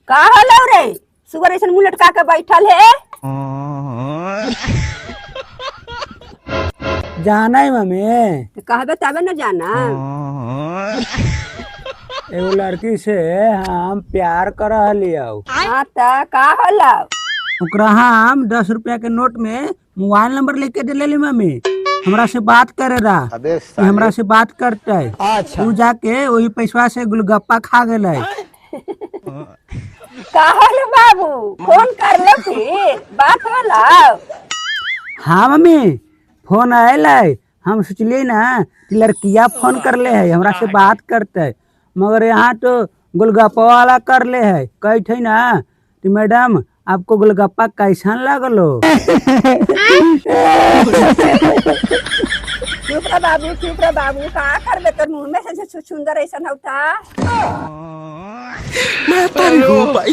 का हलो रे सुगर ऐसा मुंह लटका के बैठल है। जाना है मम्मी। तो कहबे तबे न जाना। एगो लड़की से हम प्यार कर लिया। हाँ तो का हलो। ओकरा हम 10 रुपया के नोट में मोबाइल नंबर लेके दे ले मम्मी। हमरा से बात करे रहा कि हमरा से बात करते। तू जाके वही पैसा से गुलगप्पा खा गेले। का हलो बाबू फोन कर लो फिर बात होला। हाँ मम्मी फोन आयल है। हम सोचलिए ना कि लड़किया फोन कर ले है हमरा से बात करते, मगर यहाँ तो गोलगप्पा वाला कर ले है। कहते ना कि मैडम आपको गोलगप्पा कैसन लगलो। चुप रे बाबू का करबे तो मुंह में से सुंदर ऐसा होता। मैं तो भाई